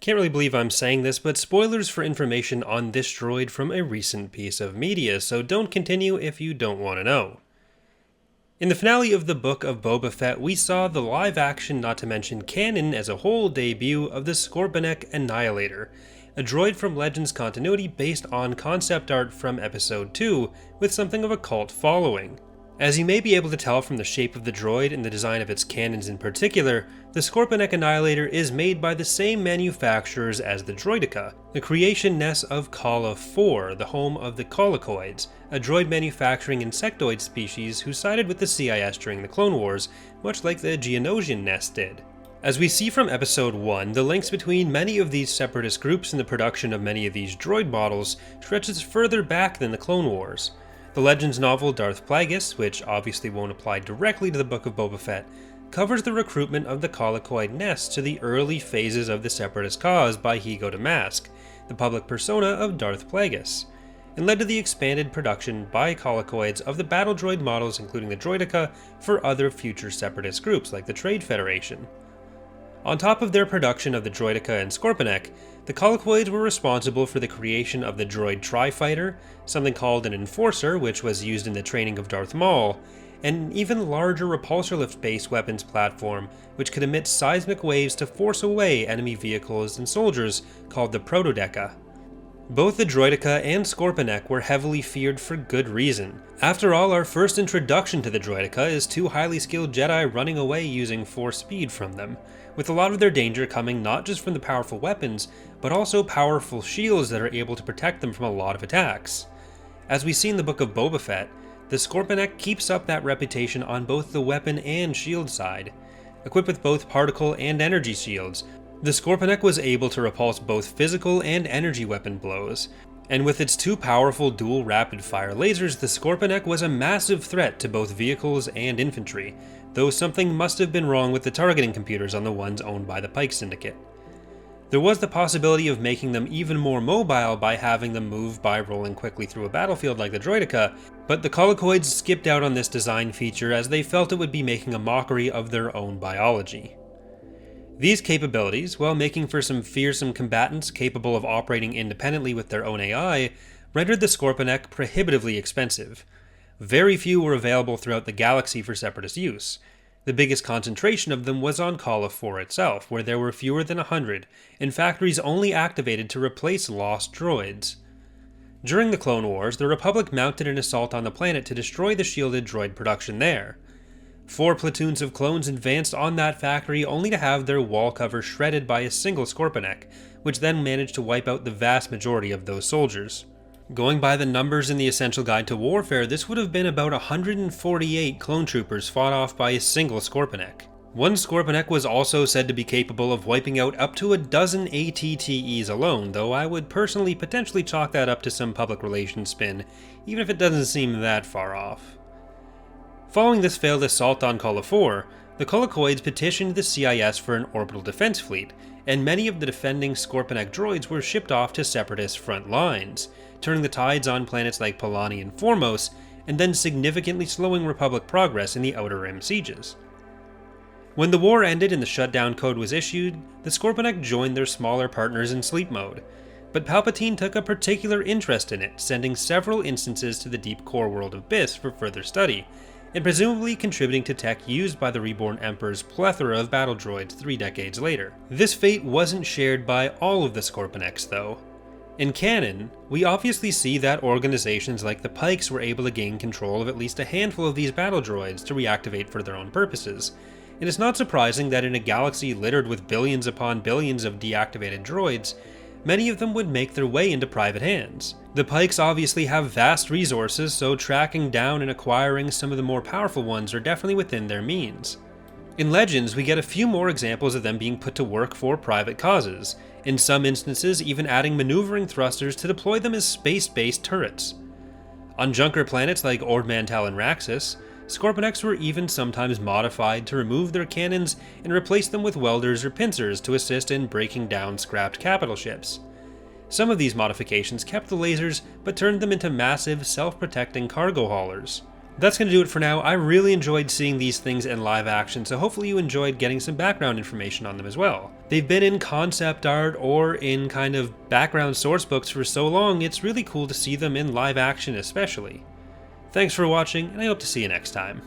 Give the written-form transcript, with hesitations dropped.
Can't really believe I'm saying this, but spoilers for information on this droid from a recent piece of media, so don't continue if you don't want to know. In the finale of the Book of Boba Fett, we saw the live-action, not to mention canon as a whole, debut of the Scorpenek Annihilator, a droid from Legends continuity based on concept art from Episode 2, with something of a cult following. As you may be able to tell from the shape of the droid and the design of its cannons in particular, the Scorpenek Annihilator is made by the same manufacturers as the Droideka, the creation nest of Kala 4, the home of the Colicoids, a droid manufacturing insectoid species who sided with the CIS during the Clone Wars, much like the Geonosian nest did. As we see from Episode 1, the links between many of these separatist groups in the production of many of these droid models stretches further back than the Clone Wars. The Legends novel Darth Plagueis, which obviously won't apply directly to the Book of Boba Fett, covers the recruitment of the Colicoid nest to the early phases of the Separatist cause by Higo Damask, the public persona of Darth Plagueis, and led to the expanded production by Colicoids of the battle droid models including the Droideka for other future Separatist groups like the Trade Federation. On top of their production of the Droideka and Scorpenek, the Colicoids were responsible for the creation of the droid Tri-Fighter, something called an Enforcer, which was used in the training of Darth Maul, and an even larger repulsor lift-based weapons platform which could emit seismic waves to force away enemy vehicles and soldiers called the Protodeca. Both the Droideka and Scorpenek were heavily feared for good reason. After all, our first introduction to the Droideka is two highly skilled Jedi running away using force speed from them, with a lot of their danger coming not just from the powerful weapons, but also powerful shields that are able to protect them from a lot of attacks. As we see in the Book of Boba Fett, the Scorpenek keeps up that reputation on both the weapon and shield side. Equipped with both particle and energy shields, the Scorpenek was able to repulse both physical and energy weapon blows, and with its two powerful dual rapid-fire lasers, the Scorpenek was a massive threat to both vehicles and infantry, though something must have been wrong with the targeting computers on the ones owned by the Pike Syndicate. There was the possibility of making them even more mobile by having them move by rolling quickly through a battlefield like the Droideka, but the Colicoids skipped out on this design feature as they felt it would be making a mockery of their own biology. These capabilities, while making for some fearsome combatants capable of operating independently with their own AI, rendered the Scorpenek prohibitively expensive. Very few were available throughout the galaxy for Separatist use. The biggest concentration of them was on Kala 4 itself, where there were fewer than 100, and factories only activated to replace lost droids. During the Clone Wars, the Republic mounted an assault on the planet to destroy the shielded droid production there. 4 platoons of clones advanced on that factory only to have their wall cover shredded by a single Scorpenek, which then managed to wipe out the vast majority of those soldiers. Going by the numbers in the Essential Guide to Warfare, this would have been about 148 clone troopers fought off by a single Scorpenek. One Scorpenek was also said to be capable of wiping out up to a dozen ATTEs alone, though I would personally potentially chalk that up to some public relations spin, even if it doesn't seem that far off. Following this failed assault on Kala 4, the Colicoids petitioned the CIS for an orbital defense fleet, and many of the defending Scorpenek droids were shipped off to Separatist front lines, turning the tides on planets like Palani and Formos, and then significantly slowing Republic progress in the Outer Rim sieges. When the war ended and the shutdown code was issued, the Scorpenek joined their smaller partners in sleep mode, but Palpatine took a particular interest in it, sending several instances to the deep core world of Biss for further study, and presumably contributing to tech used by the Reborn Emperor's plethora of battle droids 3 decades later. This fate wasn't shared by all of the Scorpeneks, though. In canon, we obviously see that organizations like the Pikes were able to gain control of at least a handful of these battle droids to reactivate for their own purposes. It is not surprising that in a galaxy littered with billions upon billions of deactivated droids, many of them would make their way into private hands. The Pikes obviously have vast resources, so tracking down and acquiring some of the more powerful ones are definitely within their means. In Legends, we get a few more examples of them being put to work for private causes, in some instances even adding maneuvering thrusters to deploy them as space-based turrets. On junker planets like Ord Mantell and Raxus, Scorpeneks were even sometimes modified to remove their cannons and replace them with welders or pincers to assist in breaking down scrapped capital ships. Some of these modifications kept the lasers but turned them into massive, self-protecting cargo haulers. That's going to do it for now. I really enjoyed seeing these things in live action, so hopefully you enjoyed getting some background information on them as well. They've been in concept art or in kind of background source books for so long, it's really cool to see them in live action especially. Thanks for watching, and I hope to see you next time.